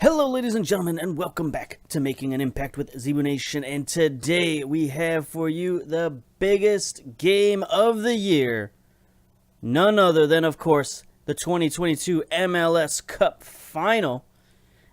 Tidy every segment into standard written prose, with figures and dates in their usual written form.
Hello, ladies and gentlemen, and welcome back to Making an Impact with Zebu Nation. And today we have for you the biggest game of the year. None other than, of course, the 2022 MLS Cup Final.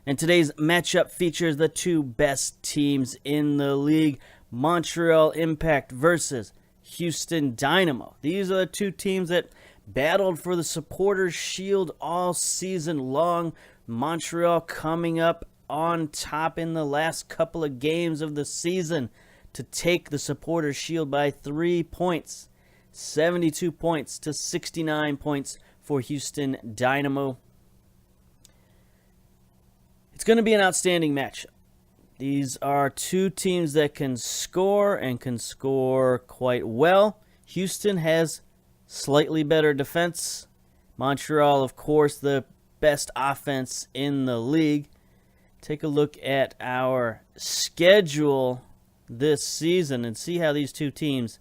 And today's matchup features the two best teams in the league, Montreal Impact versus Houston Dynamo. These are the two teams that battled for the Supporters' Shield all season long. Montreal coming up on top in the last couple of games of the season to take the Supporters' Shield by 3 points. 72 points to 69 points for Houston Dynamo. It's going to be an outstanding match. These are two teams that can score and can score quite well. Houston has slightly better defense. Montreal, of course, the best offense in the league. Take a look at our schedule this season and see how these two teams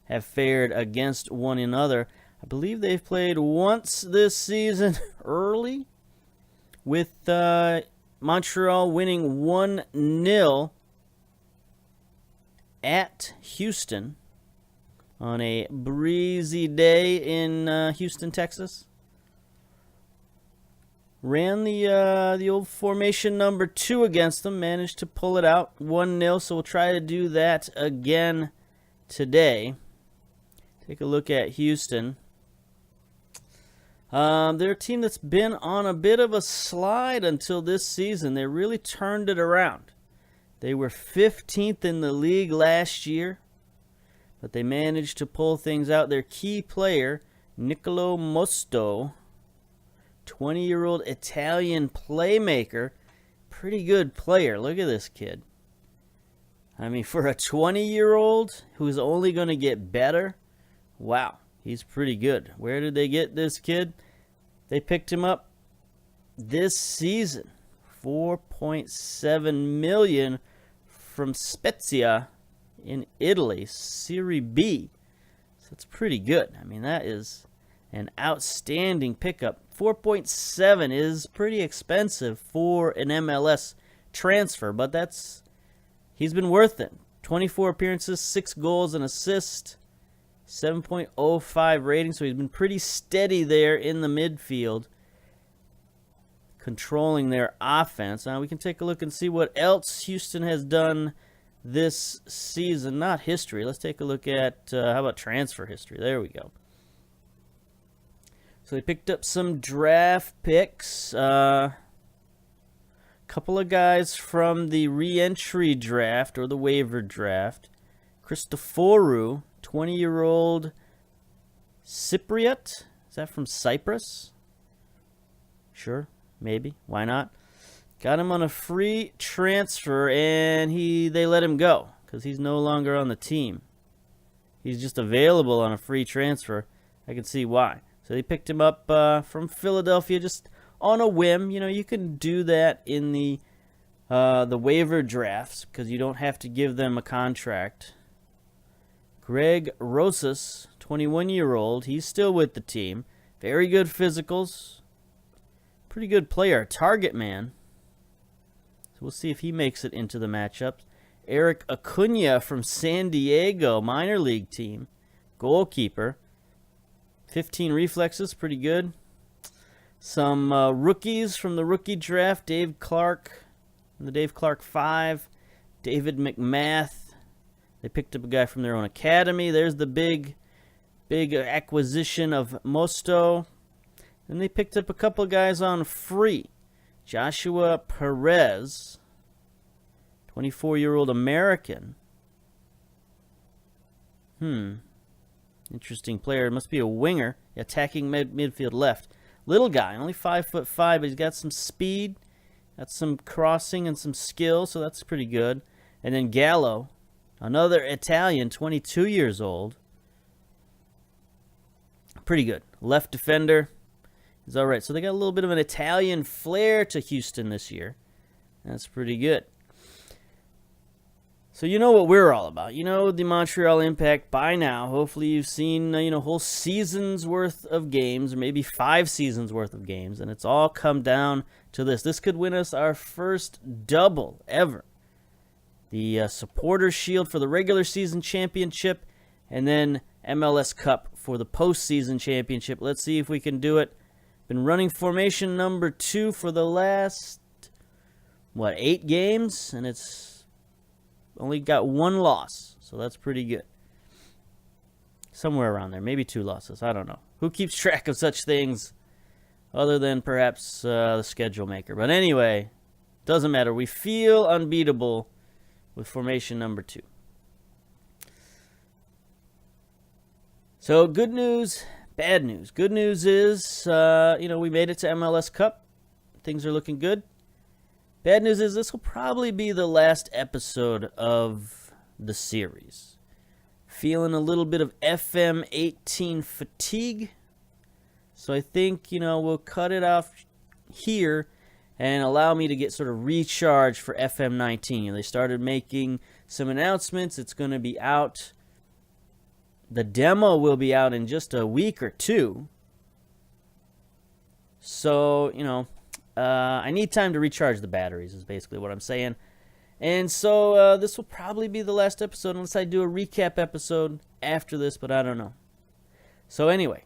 have fared against one another. I believe they've played once this season early, with Montreal winning 1-0 at Houston on a breezy day in Houston, Texas. Ran the old formation number 2 against them, managed to pull it out 1-0, so we'll try to do that again today. Take a look at Houston. They're a team that's been on a bit of a slide until this season. They really turned it around. They were 15th in the league last year, but they managed to pull things out. Their key player, Nicolo Mosto, 20-year-old Italian playmaker, pretty good player. Look at this kid. I mean, for a 20-year-old who's only going to get better, wow, he's pretty good. Where did they get this kid? They picked him up this season, $4.7 million from Spezia in Italy, Serie B. So it's pretty good. I mean, that is an outstanding pickup. 4.7 is pretty expensive for an MLS transfer, but he's been worth it. 24 appearances, 6 goals and assists, 7.05 rating, so he's been pretty steady there in the midfield, controlling their offense. Now we can take a look and see what else Houston has done this season. Not history. Let's take a look at, how about transfer history? There we go. So they picked up some draft picks. Couple of guys from the re-entry draft or the waiver draft. Christoforou, 20-year-old Cypriot. Is that from Cyprus? Sure, maybe. Why not? Got him on a free transfer, and they let him go because he's no longer on the team. He's just available on a free transfer. I can see why. So they picked him up from Philadelphia just on a whim. You know, you can do that in the waiver drafts because you don't have to give them a contract. Greg Rosas, 21-year-old. He's still with the team. Very good physicals. Pretty good player. Target man. So we'll see if he makes it into the matchups. Eric Acuna from San Diego, minor league team. Goalkeeper. 15 reflexes, pretty good. Some rookies from the rookie draft. Dave Clark, the Dave Clark 5. David McMath. They picked up a guy from their own academy. There's the big acquisition of Mosto. Then they picked up a couple of guys on free. Joshua Perez, 24-year-old American. Interesting player. Must be a winger. Attacking midfield left. Little guy, only 5'5", but he's got some speed, got some crossing and some skill, so that's pretty good. And then Gallo, another Italian, 22 years old. Pretty good. Left defender. He's all right. So they got a little bit of an Italian flair to Houston this year. That's pretty good. So you know what we're all about. You know the Montreal Impact by now. Hopefully you've seen, whole season's worth of games, or maybe 5 seasons worth of games, and it's all come down to this. This could win us our first double ever. The Supporters Shield for the regular season championship, and then MLS Cup for the postseason championship. Let's see if we can do it. Been running formation number 2 for the last, 8 games, and it's only got 1 loss, so that's pretty good. Somewhere around there, maybe 2 losses, I don't know. Who keeps track of such things other than perhaps the schedule maker? But anyway, doesn't matter. We feel unbeatable with formation number 2. So good news, bad news. Good news is, we made it to MLS Cup. Things are looking good. Bad news is this will probably be the last episode of the series. Feeling a little bit of FM18 fatigue. So I think, we'll cut it off here and allow me to get sort of recharged for FM19. They started making some announcements. It's going to be out. The demo will be out in just a week or 2. So, I need time to recharge the batteries is basically what I'm saying. And so this will probably be the last episode unless I do a recap episode after this, but I don't know. So anyway,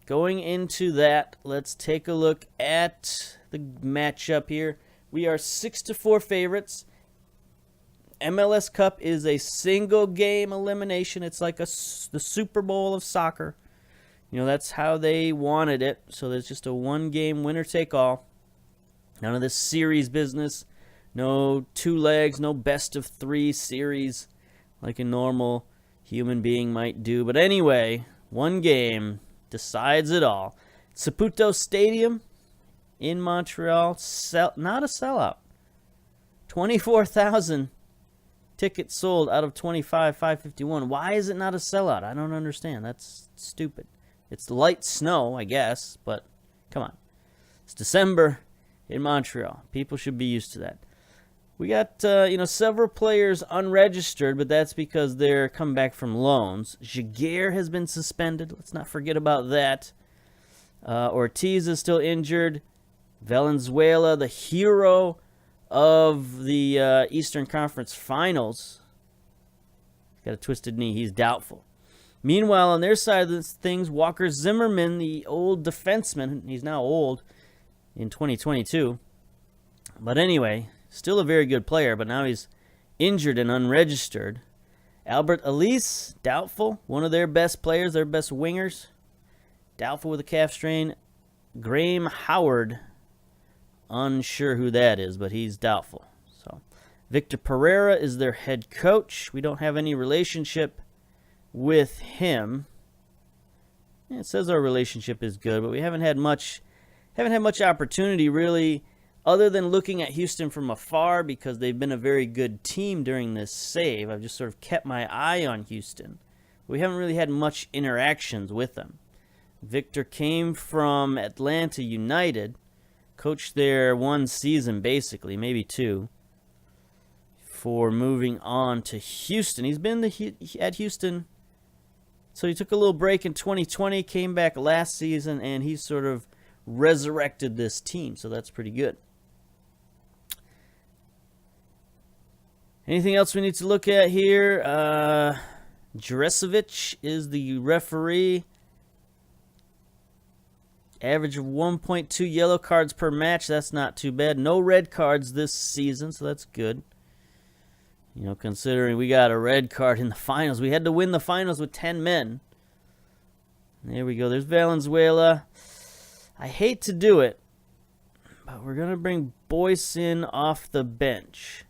going into that, let's take a look at the matchup here. We are 6-4 favorites. MLS Cup is a single game elimination. It's like the Super Bowl of soccer. That's how they wanted it. So there's just a 1-game winner take all. None of this series business. No 2 legs, no best of 3 series like a normal human being might do. But anyway, 1 game decides it all. Saputo Stadium in Montreal, not a sellout. 24,000 tickets sold out of 25,551. Why is it not a sellout? I don't understand. That's stupid. It's light snow, I guess, but come on. It's December in Montreal. People should be used to that. We got, several players unregistered, but that's because they're coming back from loans. Jaguar has been suspended. Let's not forget about that. Ortiz is still injured. Valenzuela, the hero of the Eastern Conference Finals, got a twisted knee. He's doubtful. Meanwhile, on their side of things, Walker Zimmerman, the old defenseman, he's now old, in 2022. But anyway, still a very good player, but now he's injured and unregistered. Albert Elise, doubtful. One of their best players, their best wingers. Doubtful with a calf strain. Graham Howard, unsure who that is, but he's doubtful. So Victor Pereira is their head coach. We don't have any relationship with him. It says our relationship is good, but we haven't had much opportunity really, other than looking at Houston from afar because they've been a very good team during this save. I've just sort of kept my eye on Houston. We haven't really had much interactions with them. Victor came from Atlanta United, coached there 1 season basically, maybe 2, for moving on to Houston. He's been at Houston, so he took a little break in 2020, came back last season, and he sort of resurrected this team, so that's pretty good. Anything else we need to look at here? Juresevic is the referee. Average of 1.2 yellow cards per match. That's not too bad. No red cards this season, so that's good. Considering we got a red card in the finals. We had to win the finals with 10 men. There we go. There's Valenzuela. I hate to do it, but we're going to bring Boyce in off the bench.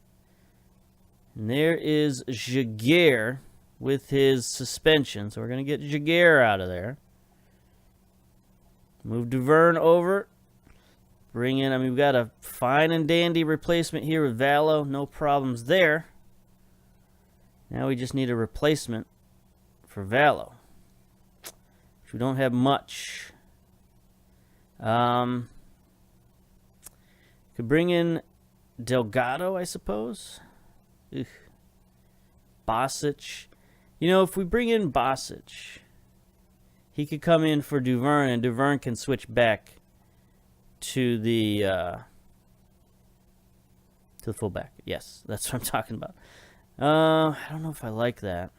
And there is Jaguar with his suspension. So we're going to get Jaguar out of there. Move Duverne over. Bring in, we've got a fine and dandy replacement here with Valo. No problems there. Now we just need a replacement for Valo, which we don't have much. Could bring in Delgado, I suppose. Ugh. Bosic. You know, if we bring in Bosic, he could come in for Duvern, and Duvern can switch back to the fullback. Yes, that's what I'm talking about. I don't know if I like that.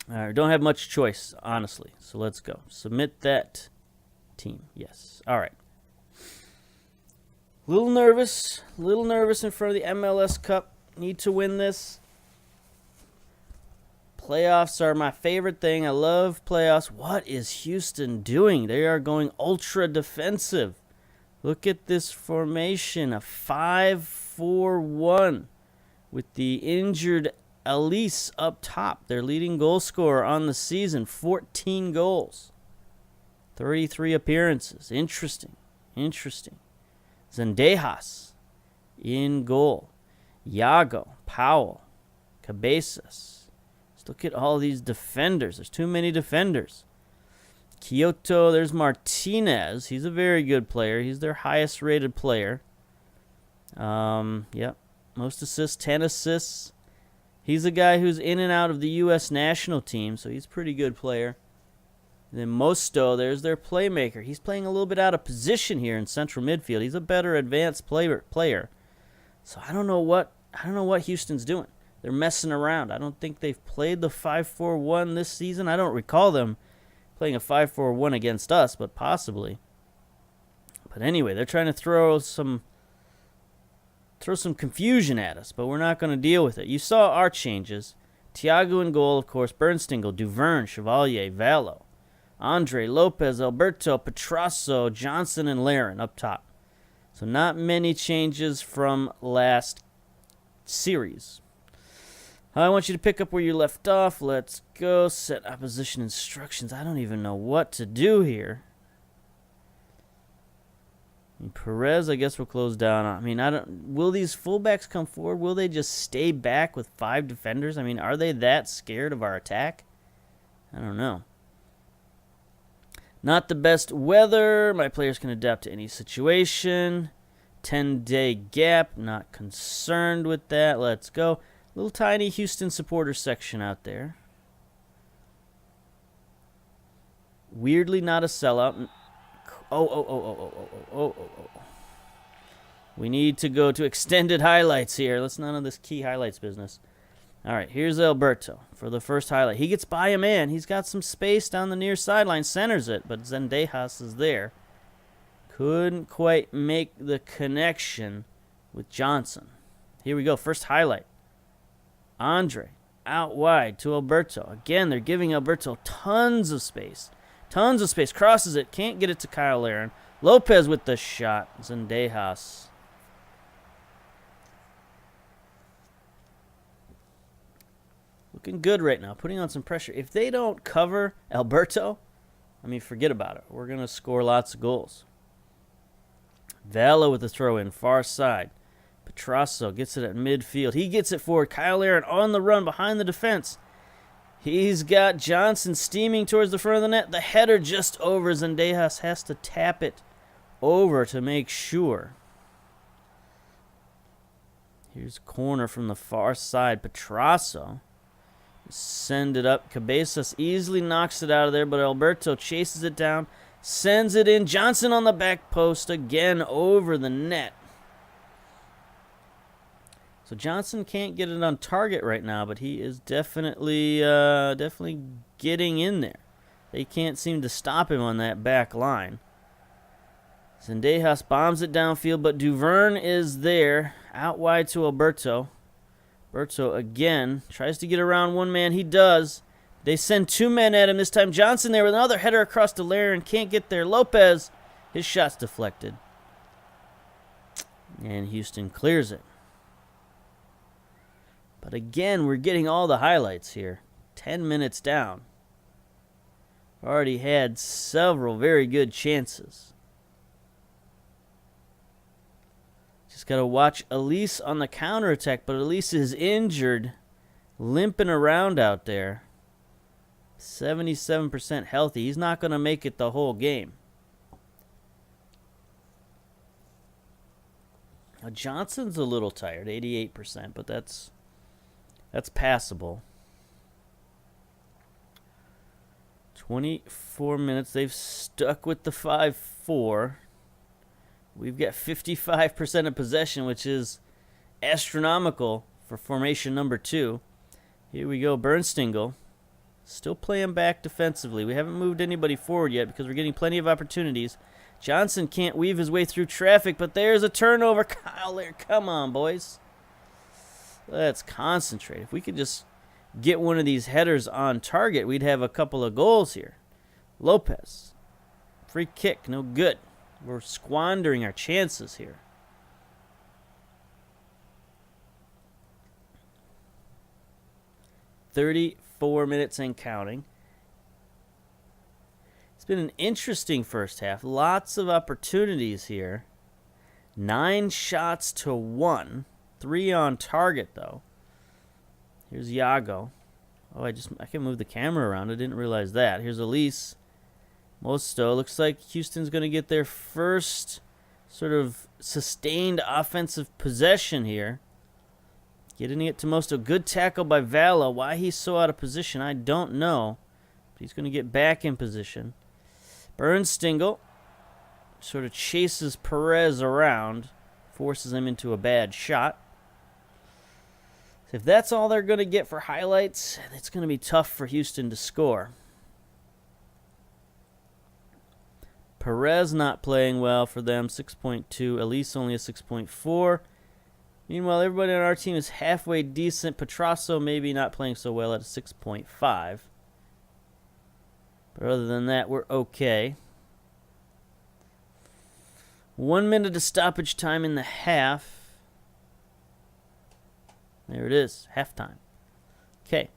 All right, don't have much choice, honestly. So let's go. Submit that team. Yes. All right. Little nervous in front of the MLS Cup. Need to win this. Playoffs are my favorite thing. I love playoffs. What is Houston doing? They are going ultra defensive. Look at this formation, a 5-4-1 with the injured Elise up top. Their leading goal scorer on the season, 14 goals, 33 appearances. Interesting. Zendejas in goal. Iago, Powell, Cabezas. Let's look at all these defenders. There's too many defenders. Kyoto, there's Martinez. He's a very good player. He's their highest rated player. Yep. Most assists, 10 assists. He's a guy who's in and out of the U.S. national team, so he's a pretty good player. And then Mosto, there's their playmaker. He's playing a little bit out of position here in central midfield. He's a better advanced player. So I don't know what Houston's doing. They're messing around. I don't think they've played the 5-4-1 this season. I don't recall them playing a 5-4-1 against us, but possibly. But anyway, they're trying to throw some confusion at us, but we're not going to deal with it. You saw our changes. Thiago in goal, of course, Bernstengel, Duvern, Chevalier, Vallo, Andre, Lopez, Alberto, Petrasso, Johnson, and Laren up top. So not many changes from last series. I want you to pick up where you left off. Let's go. Set opposition instructions. I don't even know what to do here. Perez, I guess we'll close down. I mean, will these fullbacks come forward? Will they just stay back with 5 defenders? I mean, are they that scared of our attack? I don't know. Not the best weather. My players can adapt to any situation. 10-day gap. Not concerned with that. Let's go. Little tiny Houston supporter section out there. Weirdly not a sellout. Oh. We need to go to extended highlights here. Let's none of this key highlights business. All right, here's Alberto for the first highlight. He gets by a man. He's got some space down the near sideline, centers it, but Zendejas is there. Couldn't quite make the connection with Johnson. Here we go, first highlight. Andre, out wide to Alberto. Again, they're giving Alberto tons of space. Crosses it, can't get it to Kyle Laren. Lopez with the shot. Zendejas. Looking good right now, putting on some pressure. If they don't cover Alberto, I mean, forget about it. We're going to score lots of goals. Vallo with the throw in, far side. Petrasso gets it at midfield. He gets it forward. Kyle Laren on the run behind the defense. He's got Johnson steaming towards the front of the net. The header just over. Zendejas has to tap it over to make sure. Here's a corner from the far side. Petrasso. Send it up. Cabezas easily knocks it out of there, but Alberto chases it down. Sends it in. Johnson on the back post again over the net. So Johnson can't get it on target right now, but he is definitely getting in there. They can't seem to stop him on that back line. Zendejas bombs it downfield, but Duvern is there. Out wide to Alberto. Alberto again tries to get around one man. He does. They send 2 men at him. This time Johnson there with another header across to Laren. Can't get there. Lopez. His shot's deflected. And Houston clears it. But again, we're getting all the highlights here. 10 minutes down. Already had several very good chances. Just got to watch Elise on the counterattack, but Elise is injured, limping around out there. 77% healthy. He's not going to make it the whole game. Johnson's a little tired, 88%, but that's passable. 24 minutes. They've stuck with the 5-4. We've got 55% of possession, which is astronomical for formation number 2. Here we go, Bernstingle. Still playing back defensively. We haven't moved anybody forward yet because we're getting plenty of opportunities. Johnson can't weave his way through traffic, but there's a turnover. Kyle there, come on, boys. Let's concentrate. If we could just get one of these headers on target, we'd have a couple of goals here. Lopez. Free kick, no good. We're squandering our chances here. "34 minutes and counting. It's been an interesting first half. Lots of opportunities here. 9 shots to 1. 3 on target, though. Here's Iago. Oh, I can move the camera around. I didn't realize that. Here's Elise. Mosto. Looks like Houston's going to get their first sort of sustained offensive possession here. Getting it to Mosto. Good tackle by Valla. Why he's so out of position, I don't know. But he's going to get back in position. Bernstingle sort of chases Perez around. Forces him into a bad shot. If that's all they're going to get for highlights, it's going to be tough for Houston to score. Perez not playing well for them, 6.2. Elise only a 6.4. Meanwhile, everybody on our team is halfway decent. Petrasso maybe not playing so well at a 6.5. But other than that, we're okay. 1 minute of stoppage time in the half. There it is, halftime. Okay,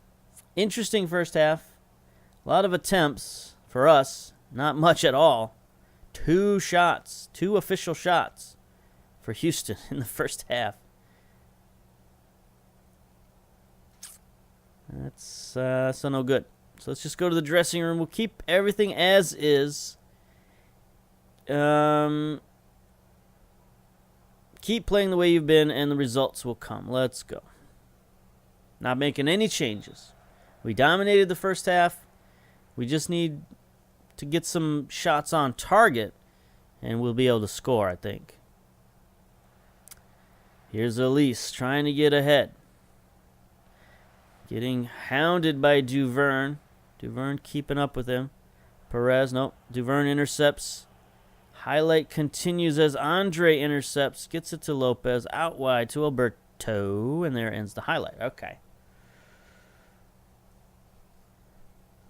interesting first half. A lot of attempts for us, not much at all. 2 shots, 2 official shots for Houston in the first half. That's so no good. So let's just go to the dressing room. We'll keep everything as is. Keep playing the way you've been, and the results will come. Let's go. Not making any changes. We dominated the first half. We just need to get some shots on target, and we'll be able to score, I think. Here's Elise trying to get ahead. Getting hounded by Duverne. Duverne keeping up with him. Perez, nope. Duverne intercepts. Highlight continues as Andre intercepts. Gets it to Lopez. Out wide to Alberto. And there ends the highlight. Okay.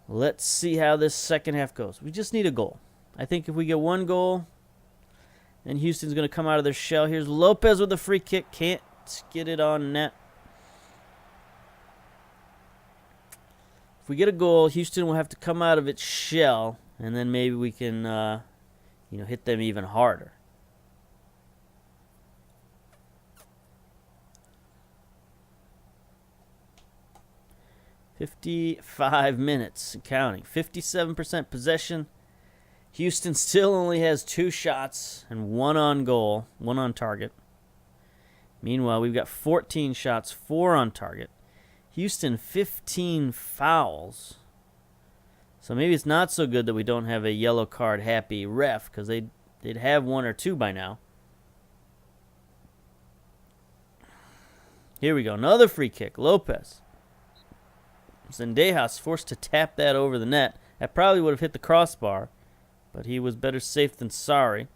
Let's see how this second half goes. We just need a goal. I think if we get 1 goal, then Houston's going to come out of their shell. Here's Lopez with a free kick. Can't get it on net. If we get a goal, Houston will have to come out of its shell, and then maybe we can hit them even harder. "55 minutes and counting. 57% possession. Houston still only has 2 shots and 1 on goal, 1 on target. Meanwhile, we've got 14 shots, 4 on target. Houston, 15 fouls. So maybe it's not so good that we don't have a yellow card happy ref, because they'd have 1 or 2 by now. Here we go. Another free kick. Lopez. Zendejas forced to tap that over the net. That probably would have hit the crossbar, but he was better safe than sorry.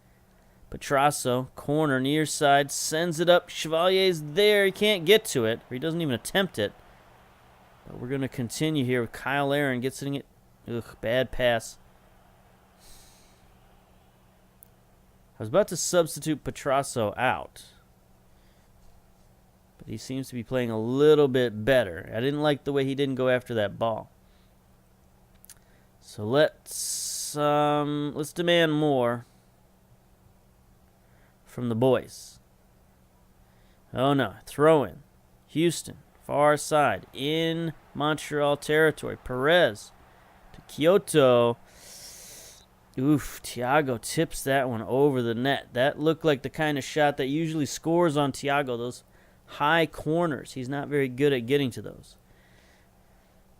Petrasso, corner, near side, sends it up. Chevalier's there. He can't get to it, or he doesn't even attempt it. But we're going to continue here with Kyle Aaron gets it. Ugh, bad pass. I was about to substitute Petrasso out, but he seems to be playing a little bit better. I didn't like the way he didn't go after that ball. So let's demand more from the boys. Oh no, throw in. Houston, far side, in Montreal territory. Perez to Kyoto. Oof, Thiago tips that one over the net. That looked like the kind of shot that usually scores on Thiago, those high corners. He's not very good at getting to those.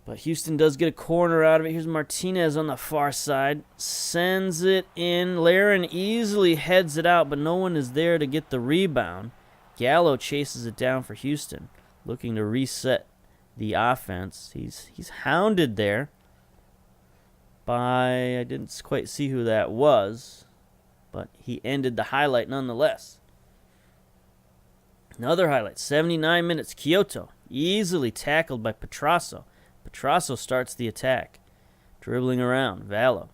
But Houston does get a corner out of it. Here's Martinez on the far side. Sends it in. Larin easily heads it out, but no one is there to get the rebound. Gallo chases it down for Houston, looking to reset the offense. He's hounded there by, I didn't quite see who that was, but he ended the highlight nonetheless. Another highlight, 79 minutes, Kyoto, easily tackled by Petrasso. Petrasso starts the attack, dribbling around, Vallo.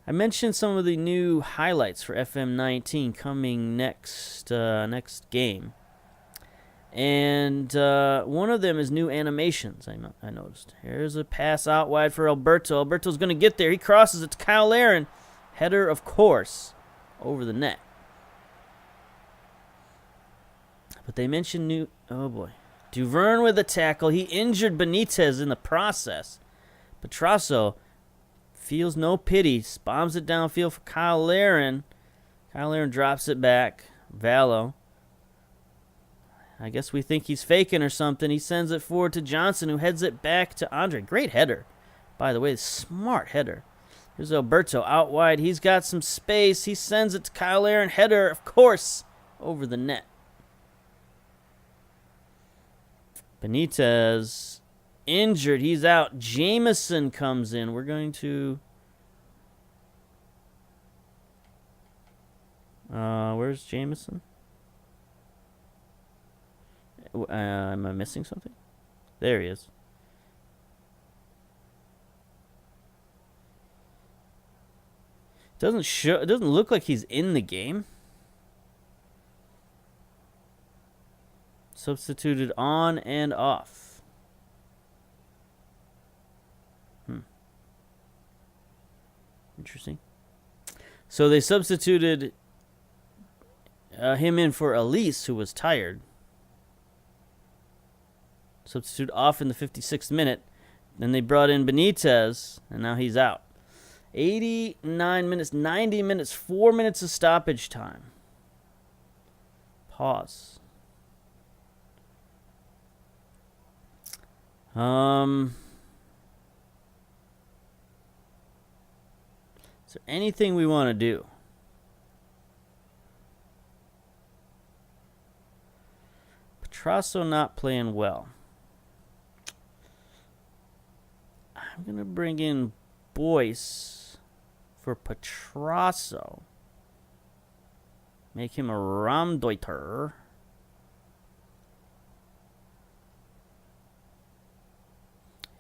I mentioned some of the new highlights for FM19 coming next game. And one of them is new animations, I noticed. Here's a pass out wide for Alberto. Alberto's going to get there. He crosses it to Kyle Larin. Header, of course, over the net. But they mentioned new... Oh, boy. Duvern with a tackle. He injured Benitez in the process. Petrasso feels no pity. Bombs it downfield for Kyle Larin. Kyle Larin drops it back. Vallo. I guess we think he's faking or something. He sends it forward to Johnson, who heads it back to Andre. Great header, by the way. Smart header. Here's Alberto out wide. He's got some space. He sends it to Kyle Larin. Header, of course, over the net. Benitez injured. He's out. Jameson comes in. We're going to... where's Jameson? Am I missing something? There he is. It doesn't look like he's in the game. Substituted on and off. Interesting. So they substituted him in for Elise, who was tired. Substitute off in the 56th minute. Then they brought in Benitez, and now he's out. 89 minutes, 90 minutes, 4 minutes of stoppage time. Pause. Is there anything we want to do? Petrasso not playing well. I'm going to bring in Boyce for Petrasso. Make him a Raumdeuter.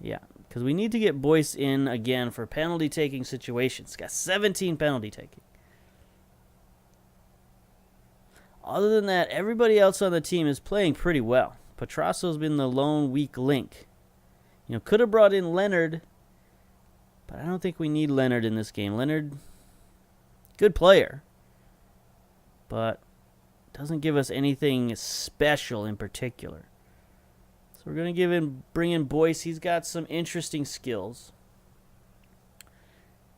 Yeah, because we need to get Boyce in again for penalty-taking situations. Got 17 penalty taking. Other than that, everybody else on the team is playing pretty well. Petrasso's been the lone weak link. You know, could have brought in Leonard, but I don't think we need Leonard in this game. Leonard, good player, but doesn't give us anything special in particular. So we're going to bring in Boyce. He's got some interesting skills.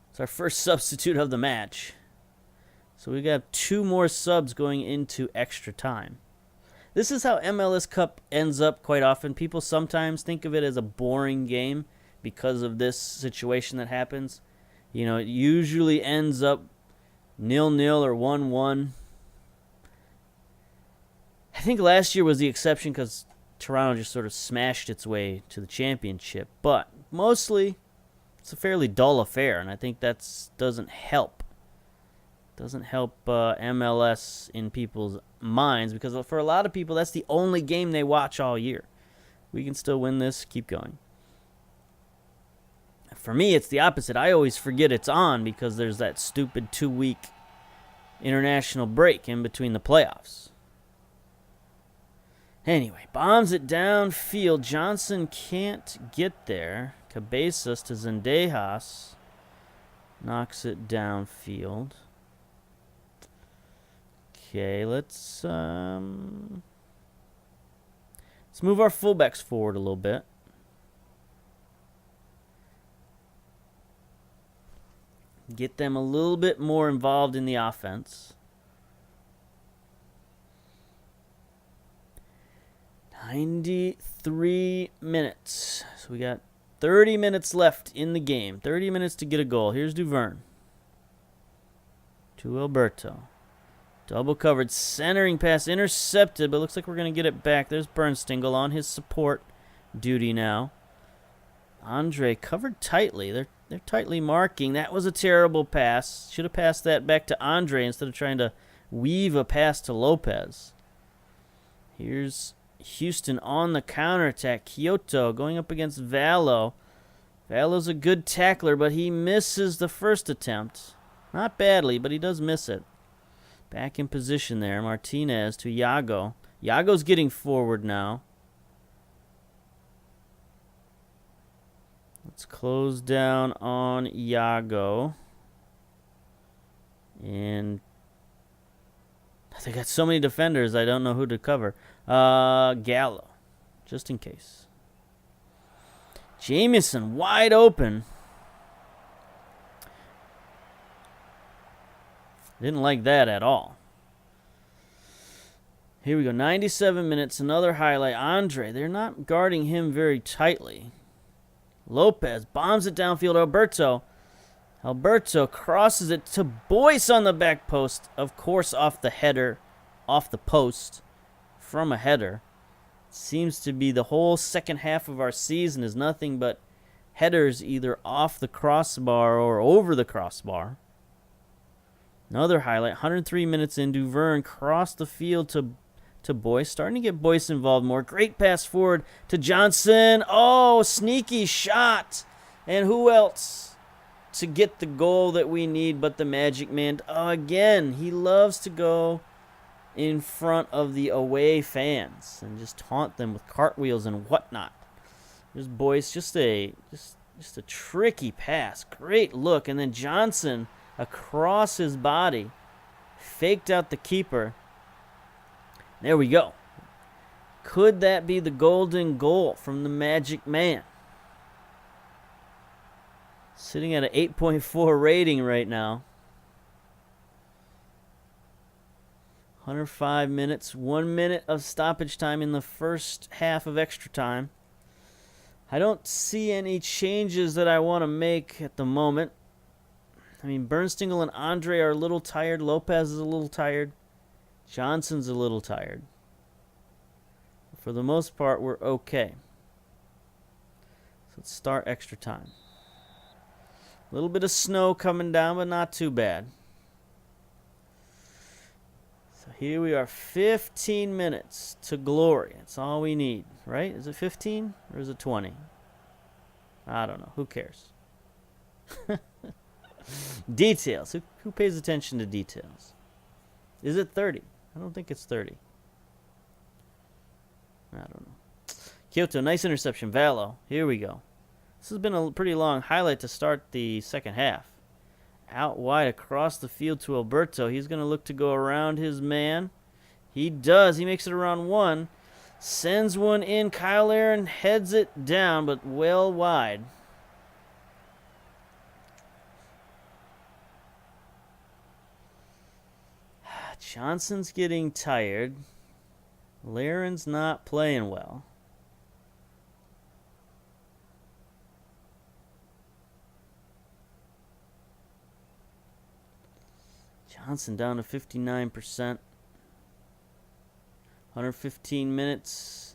It's our first substitute of the match. So we got 2 more subs going into extra time. This is how MLS Cup ends up quite often. People sometimes think of it as a boring game because of this situation that happens. You know, it usually ends up 0-0 or 1-1. I think last year was the exception because Toronto just sort of smashed its way to the championship. But mostly, it's a fairly dull affair, and I think that doesn't help. Doesn't help MLS in people's minds, because for a lot of people, that's the only game they watch all year. We can still win this. Keep going. For me, it's the opposite. I always forget it's on because there's that stupid 2-week international break in between the playoffs. Anyway, bombs it downfield. Johnson can't get there. Cabezas to Zendejas. Knocks it downfield. Okay, let's move our fullbacks forward a little bit. get them a little bit more involved in the offense. 93 minutes. So we got 30 minutes left in the game. 30 minutes to get a goal. Here's Duverne. To Alberto. Double covered, centering pass, intercepted, but looks like we're going to get it back. There's Bernstingle on his support duty now. Andre covered tightly. They're tightly marking. That was a terrible pass. Should have passed that back to Andre instead of trying to weave a pass to Lopez. Here's Houston on the counterattack. Kyoto going up against Vallo. Vallo's a good tackler, but he misses the first attempt. Not badly, but he does miss it. Back in position there. Martinez to Iago. Iago's getting forward now. Let's close down on Iago. And they got so many defenders, I don't know who to cover. Gallo, just in case. Jamieson wide open. Didn't like that at all. Here we go, 97 minutes, another highlight. Andre, they're not guarding him very tightly. Lopez bombs it downfield. Alberto crosses it to Boyce on the back post. Of course, off the header, off the post, from a header. Seems to be the whole second half of our season is nothing but headers either off the crossbar or over the crossbar. Another highlight, 103 minutes in, Duverne crossed the field to Boyce, starting to get Boyce involved more. Great pass forward to Johnson. Oh, sneaky shot. And who else to get the goal that we need but the Magic Man? Oh, again, he loves to go in front of the away fans and just taunt them with cartwheels and whatnot. There's Boyce, just a tricky pass. Great look. And then Johnson across his body, faked out the keeper. There we go. Could that be the golden goal from the Magic Man? Sitting at an 8.4 rating right now. 105 minutes, 1 minute of stoppage time in the first half of extra time. I don't see any changes that I want to make at the moment. I mean, Bernstingle and Andre are a little tired. Lopez is a little tired. Johnson's a little tired. For the most part, we're okay. So let's start extra time. A little bit of snow coming down, but not too bad. So here we are, 15 minutes to glory. That's all we need, right? Is it 15 or is it 20? I don't know. Who cares? Details. Who pays attention to details? Is it 30? I don't think it's 30. I don't know. Kyoto, nice interception. Vallo, here we go. This has been a pretty long highlight to start the second half. Out wide across the field to Alberto. He's going to look to go around his man. He does. He makes it around one. Sends one in. Kyle Aaron heads it down, but well wide. Johnson's getting tired. Laren's not playing well. Johnson down to 59%. 115 minutes.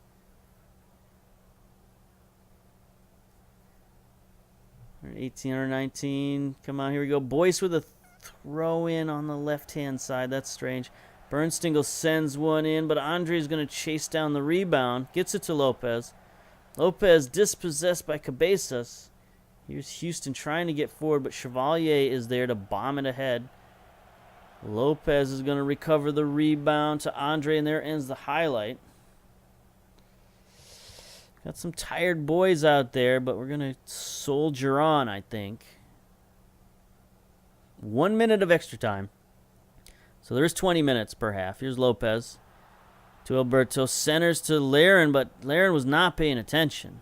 118, 119. Come on, here we go. Boyce with a throw in on the left-hand side. That's strange. Bernstingle sends one in, but Andre's going to chase down the rebound. Gets it to Lopez. Lopez dispossessed by Cabezas. Here's Houston trying to get forward, but Chevalier is there to bomb it ahead. Lopez is going to recover the rebound to Andre, and there ends the highlight. Got some tired boys out there, but we're going to soldier on, I think. 1 minute of extra time. So there's 20 minutes per half. Here's Lopez to Alberto. Centers to Laren, but Laren was not paying attention.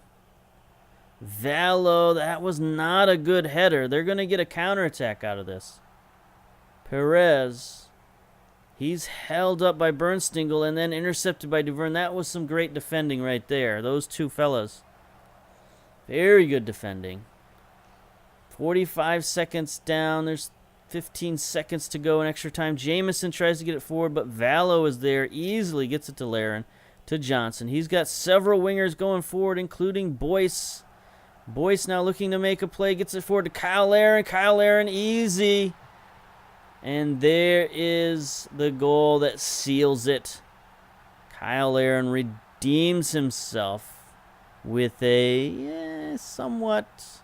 Valo, that was not a good header. They're going to get a counterattack out of this. Perez, he's held up by Bernstingle and then intercepted by Duverne. That was some great defending right there. Those two fellas. Very good defending. 45 seconds down. There's 15 seconds to go in extra time. Jamison tries to get it forward, but Valo is there. Easily gets it to Laren, to Johnson. He's got several wingers going forward, including Boyce. Boyce now looking to make a play. Gets it forward to Kyle Laren. Kyle Laren, easy. And there is the goal that seals it. Kyle Laren redeems himself with a somewhat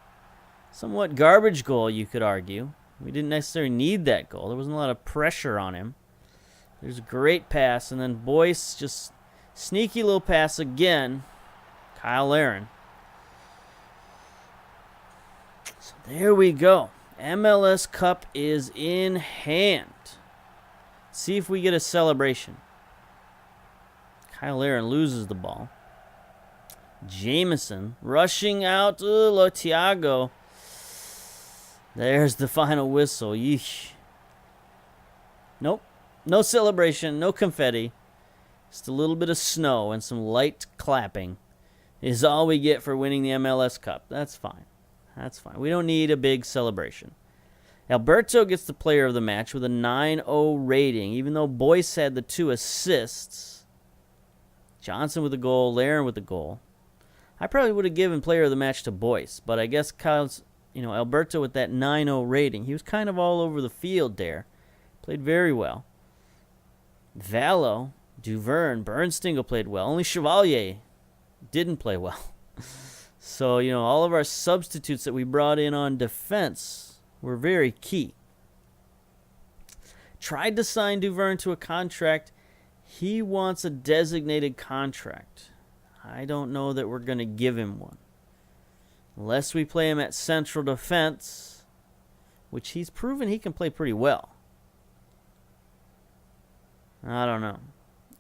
garbage goal, you could argue. We didn't necessarily need that goal. There wasn't a lot of pressure on him. There's a great pass, and then Boyce, just sneaky little pass again. Kyle Laren. So there we go. MLS Cup is in hand. See if we get a celebration. Kyle Laren loses the ball. Jamison rushing out. Thiago. There's the final whistle. Yeesh. Nope. No celebration. No confetti. Just a little bit of snow and some light clapping is all we get for winning the MLS Cup. That's fine. That's fine. We don't need a big celebration. Alberto gets the player of the match with a 9.0 rating, even though Boyce had the 2 assists. Johnson with a goal, Laren with a goal. I probably would have given player of the match to Boyce, but I guess Alberto with that 9.0 rating, he was kind of all over the field there. Played very well. Valo, Duverne, Bernstingle played well. Only Chevalier didn't play well. So, all of our substitutes that we brought in on defense were very key. Tried to sign Duverne to a contract. He wants a designated contract. I don't know that we're going to give him one. Unless we play him at central defense, which he's proven he can play pretty well. I don't know.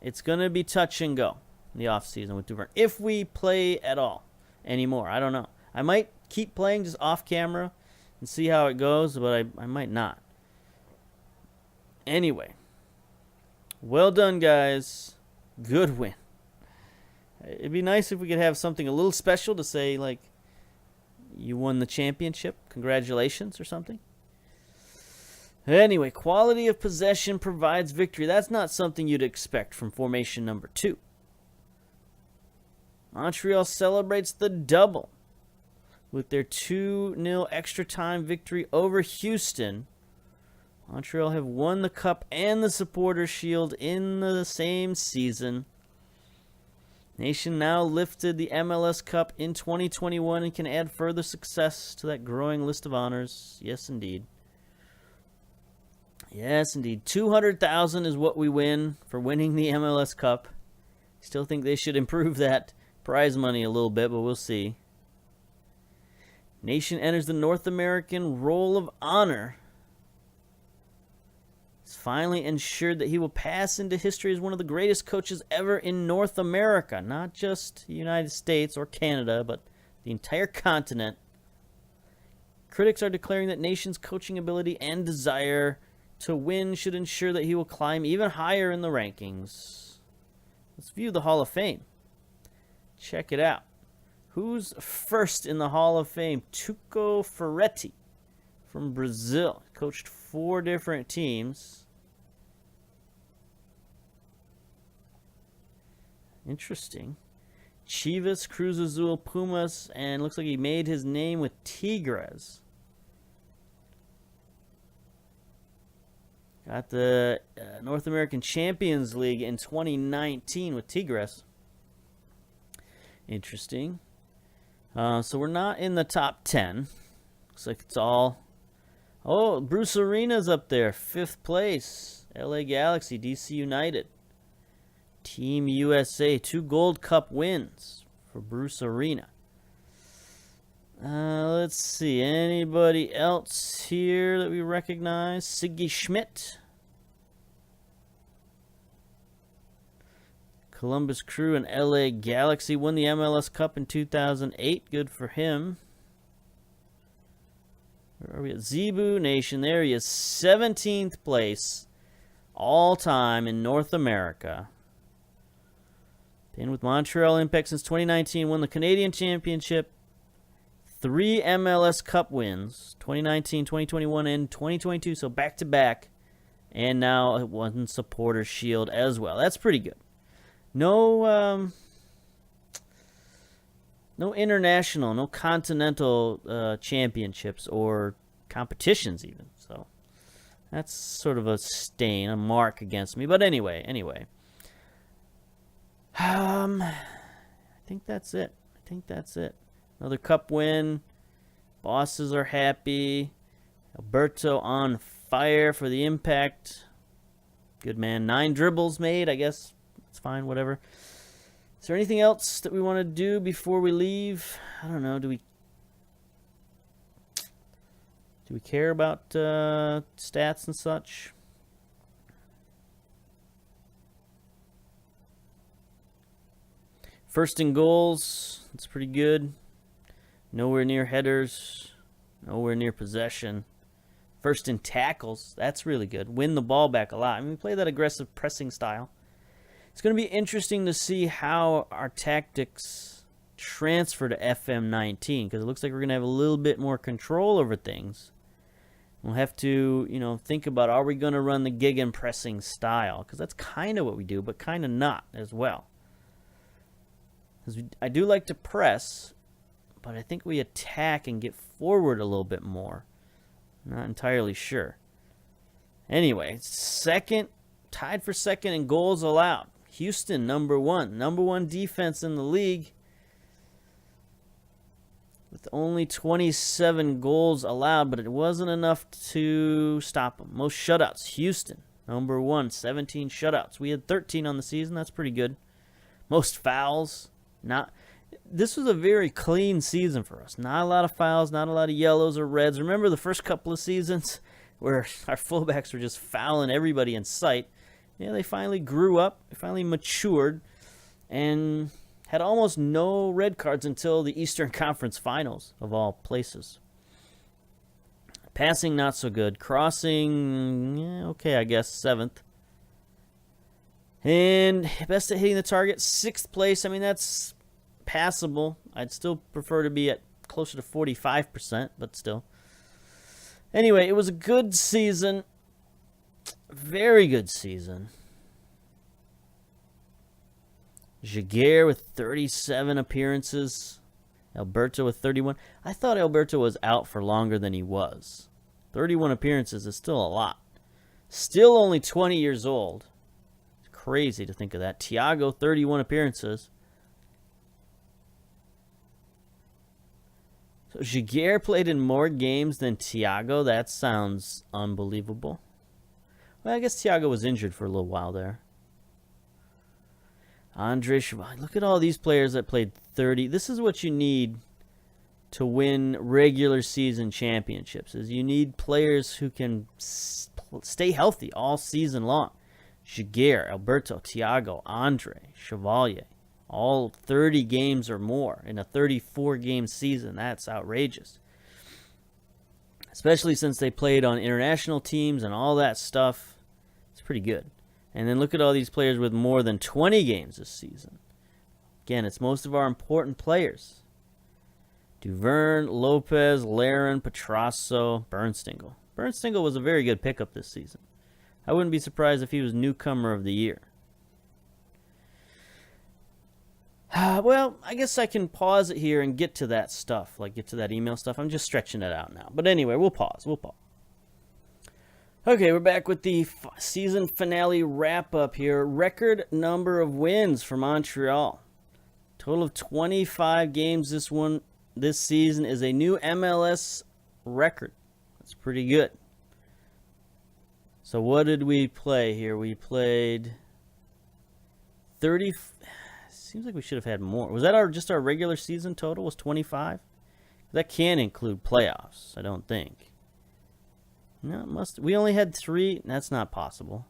It's going to be touch and go in the offseason with Duverne. If we play at all anymore, I don't know. I might keep playing just off camera and see how it goes, but I might not. Anyway, well done, guys. Good win. It'd be nice if we could have something a little special to say, like, you won the championship. Congratulations or something. Anyway, quality of possession provides victory. That's not something you'd expect from formation number 2. Montreal celebrates the double with their 2-0 extra time victory over Houston. Montreal have won the Cup and the Supporters' Shield in the same season. Nation now lifted the MLS Cup in 2021 and can add further success to that growing list of honors. Yes, indeed. Yes, indeed. $200,000 is what we win for winning the MLS Cup. Still think they should improve that prize money a little bit, but we'll see. Nation enters the North American Roll of Honor. It's finally ensured that he will pass into history as one of the greatest coaches ever in North America. Not just the United States or Canada, but the entire continent. Critics are declaring that Nation's coaching ability and desire to win should ensure that he will climb even higher in the rankings. Let's view the Hall of Fame. Check it out. Who's first in the Hall of Fame? Tuco Ferretti from Brazil. Coached 4 different teams. Interesting. Chivas, Cruz Azul, Pumas, and looks like he made his name with Tigres. Got the North American Champions League in 2019 with Tigres. Interesting. So we're not in the top 10. Looks like it's all... Oh, Bruce Arena's up there. 5th place. LA Galaxy, DC United. Team USA. 2 Gold Cup wins for Bruce Arena. Let's see. Anybody else here that we recognize? Siggy Schmidt. Columbus Crew and LA Galaxy won the MLS Cup in 2008. Good for him. Where are we at? Zebu Nation. There he is. 17th place all time in North America. Been with Montreal Impact since 2019. Won the Canadian Championship. 3 MLS Cup wins. 2019, 2021, and 2022. So back-to-back. And now it won Supporters Shield as well. That's pretty good. No international, no continental championships or competitions even. So that's sort of a stain, a mark against me. But anyway. I think that's it. Another cup win. Bosses are happy. Alberto on fire for the Impact. Good man. 9 dribbles made, I guess. It's fine, whatever. Is there anything else that we want to do before we leave? I don't know. Do we care about stats and such? First in goals. That's pretty good. Nowhere near headers. Nowhere near possession. First in tackles. That's really good. Win the ball back a lot. I mean, we play that aggressive pressing style. It's going to be interesting to see how our tactics transfer to FM19 because it looks like we're going to have a little bit more control over things. We'll have to, think about, are we going to run the gegenpressing style? Because that's kind of what we do, but kind of not as well. Because I do like to press, but I think we attack and get forward a little bit more. Not entirely sure. Anyway, tied for second in goals allowed. Houston, number one defense in the league with only 27 goals allowed, but it wasn't enough to stop them. Most shutouts, Houston, number 1, 17 shutouts. We had 13 on the season. That's pretty good. Most fouls, this was a very clean season for us. Not a lot of fouls, not a lot of yellows or reds. Remember the first couple of seasons where our fullbacks were just fouling everybody in sight? Yeah, they finally grew up, they finally matured, and had almost no red cards until the Eastern Conference Finals, of all places. Passing, not so good. Crossing, okay, I guess, 7th. And best at hitting the target, 6th place. I mean, that's passable. I'd still prefer to be at closer to 45%, but still. Anyway, it was a good season. Very good season. Jaguar with 37 appearances. Alberto with 31. I thought Alberto was out for longer than he was. 31 appearances is still a lot. Still only 20 years old. It's crazy to think of that. Thiago, 31 appearances. So Jaguar played in more games than Thiago. That sounds unbelievable. Well, I guess Thiago was injured for a little while there. Andre Chevalier. Look at all these players that played 30. This is what you need to win regular season championships. Is you need players who can stay healthy all season long. Jaguar, Alberto, Thiago, Andre, Chevalier. All 30 games or more in a 34-game season. That's outrageous. Especially since they played on international teams and all that stuff. It's pretty good. And then look at all these players with more than 20 games this season. Again, it's most of our important players. Duvern, Lopez, Laren, Petrasso, Bernstengel. Bernstengel was a very good pickup this season. I wouldn't be surprised if he was newcomer of the year. Well, I guess I can pause it here and get to that stuff, like get to that email stuff. I'm just stretching it out now. But anyway, we'll pause. Okay, we're back with the season finale wrap-up here. Record number of wins for Montreal. Total of 25 games this season is a new MLS record. That's pretty good. So what did we play here? We played 30... Seems like we should have had more. Was that just our regular season total was 25? That can't include playoffs, I don't think. No, it must. We only had 3. That's not possible.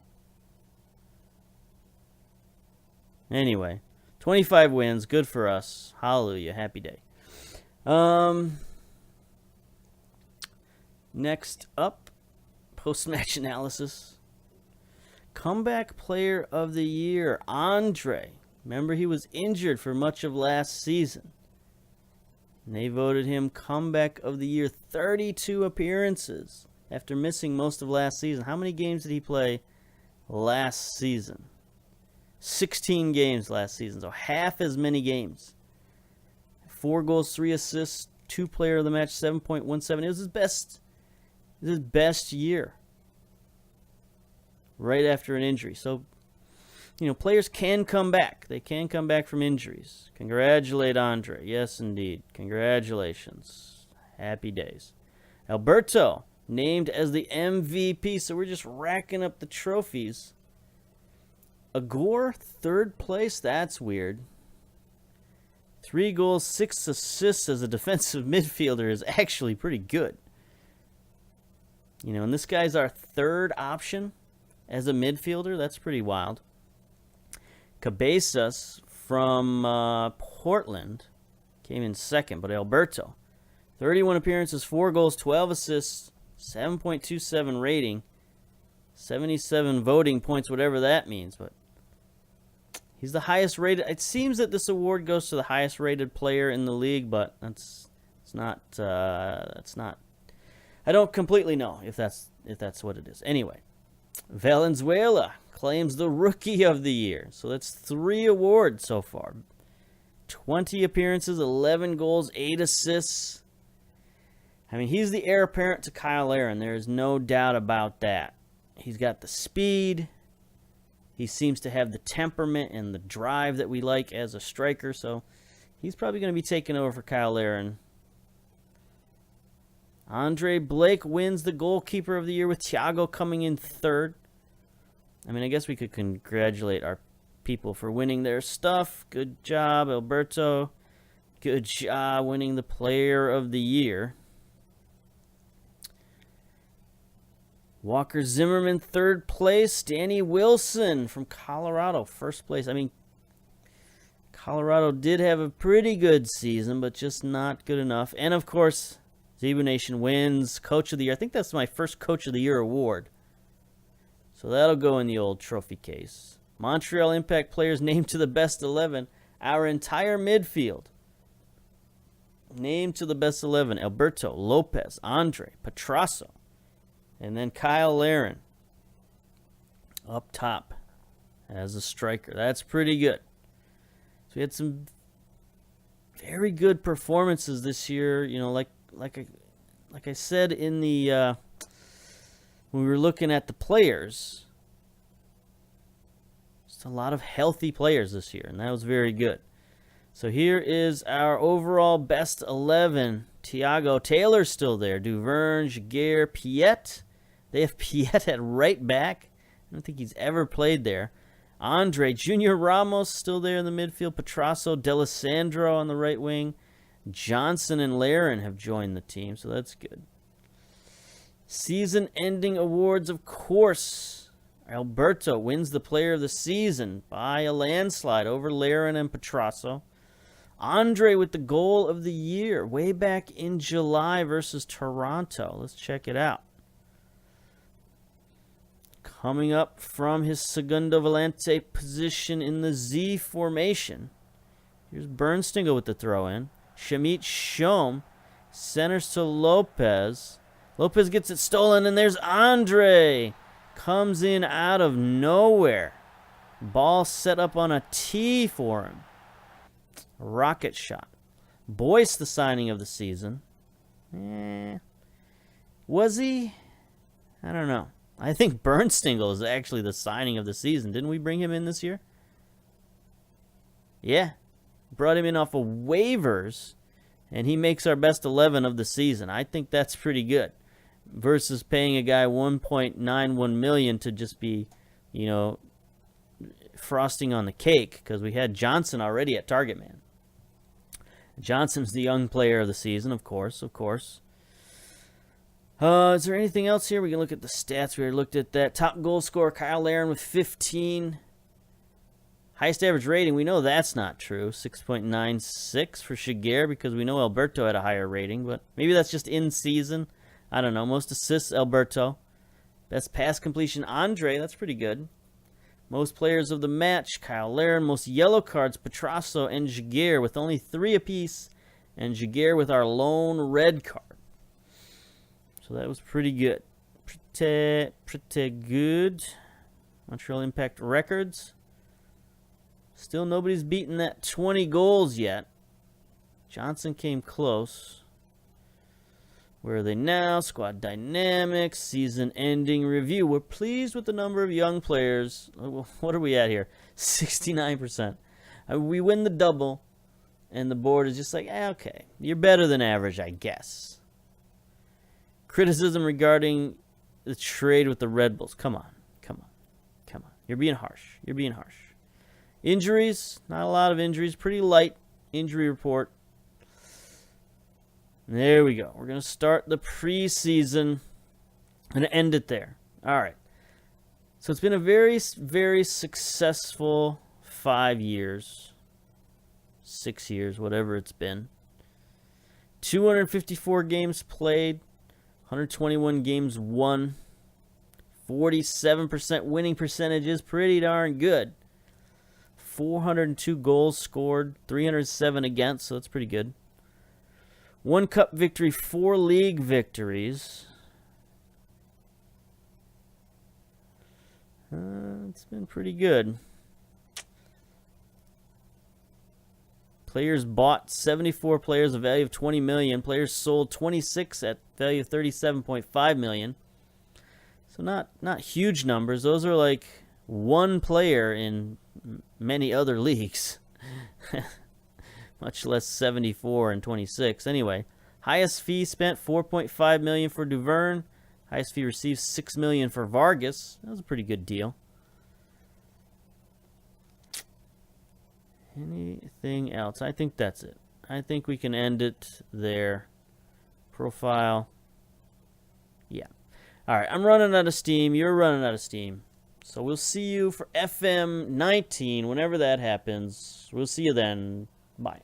Anyway, 25 wins. Good for us. Hallelujah. Happy day. Next up, post-match analysis. Comeback player of the year, Andre. Remember, he was injured for much of last season. And they voted him comeback of the year. 32 appearances after missing most of last season. How many games did he play last season? 16 games last season, so half as many games. 4 goals, 3 assists, 2 player of the match, 7.17. It was his best year right after an injury. So, players can come back. They can come back from injuries. Congratulate Andre. Yes, indeed. Congratulations. Happy days. Alberto, named as the MVP. So we're just racking up the trophies. Agor, 3rd place. That's weird. 3 goals, 6 assists as a defensive midfielder is actually pretty good. And this guy's our 3rd option as a midfielder. That's pretty wild. Cabezas from Portland came in 2nd, but Alberto, 31 appearances, 4 goals, 12 assists, 7.27 rating, 77 voting points, whatever that means. But he's the highest rated. It seems that this award goes to the highest rated player in the league, but that's not. I don't completely know if that's what it is. Anyway, Valenzuela claims the Rookie of the Year. So that's 3 awards so far. 20 appearances, 11 goals, 8 assists. I mean, he's the heir apparent to Kyle Aaron. There is no doubt about that. He's got the speed. He seems to have the temperament and the drive that we like as a striker. So he's probably going to be taking over for Kyle Aaron. Andre Blake wins the Goalkeeper of the Year with Thiago coming in 3rd. I mean, I guess we could congratulate our people for winning their stuff. Good job, Alberto. Good job winning the Player of the Year. Walker Zimmerman, 3rd place. Danny Wilson from Colorado, 1st place. I mean, Colorado did have a pretty good season, but just not good enough. And, of course, Zebu Nation wins Coach of the Year. I think that's my first Coach of the Year award. So that'll go in the old trophy case. Montreal Impact players named to the best 11. Our entire midfield named to the best 11. Alberto, Lopez, Andre, Petrasso, and then Kyle Aaron up top as a striker. That's pretty good. So we had some very good performances this year. Like I said in the when we were looking at the players, just a lot of healthy players this year, and that was very good. So here is our overall best 11. Thiago Taylor's still there. Duverne, Jaguar, Piet. They have Piet at right back. I don't think he's ever played there. Andre, Junior Ramos still there in the midfield. Petrasso, D'Alessandro on the right wing. Johnson and Laren have joined the team, so that's good. Season-ending awards, of course. Alberto wins the Player of the Season by a landslide over Laren and Petrasso. Andre with the Goal of the Year way back in July versus Toronto. Let's check it out. Coming up from his Segundo Volante position in the Z formation. Here's Bernstingle with the throw-in. Shamit Shom centers to Lopez. Lopez gets it stolen, and there's Andre. Comes in out of nowhere. Ball set up on a tee for him. Rocket shot. Boyce, the signing of the season. Was he? I don't know. I think Bernstingle is actually the signing of the season. Didn't we bring him in this year? Yeah. Brought him in off of waivers, and he makes our best 11 of the season. I think that's pretty good. Versus paying a guy $1.91 million to just be, frosting on the cake, because we had Johnson already at target man. Johnson's the young player of the season, of course. Is there anything else here? We can look at the stats. We already looked at that. Top goal scorer, Kyle Aaron with 15. Highest average rating, we know that's not true. 6.96 for Shigeru because we know Alberto had a higher rating, but maybe that's just in season. I don't know. Most assists, Alberto. Best pass completion, Andre. That's pretty good. Most players of the match, Kyle Larin. Most yellow cards, Petrasso and Shigeru with only 3 apiece, and Shigeru with our lone red card. So that was pretty good. Pretty good. Montreal Impact records. Still nobody's beaten that 20 goals yet. Johnson came close. Where are they now? Squad dynamics, season ending review. We're pleased with the number of young players. What are we at here? 69%. We win the double, and the board is just like, okay, you're better than average, I guess. Criticism regarding the trade with the Red Bulls. Come on. You're being harsh. Injuries, not a lot of injuries. Pretty light injury report. There we go. We're going to start the preseason and end it there. All right. So it's been a very, very successful 5 years, 6 years, whatever it's been. 254 games played, 121 games won. 47% winning percentage is pretty darn good. 402 goals scored, 307 against, so that's pretty good. 1 cup victory, 4 league victories. It's been pretty good. Players bought 74 players, a value of 20 million. Players sold 26 at value of 37.5 million. So not huge numbers. Those are like 1 player in many other leagues. Much less 74 and 26. Anyway, highest fee spent, 4.5 million for Duvern. Highest fee received, 6 million for Vargas. That was a pretty good deal. Anything else? I think that's it. I think we can end it there. Profile. Yeah. All right, I'm running out of steam. You're running out of steam. So we'll see you for FM 19 whenever that happens. We'll see you then. Bye.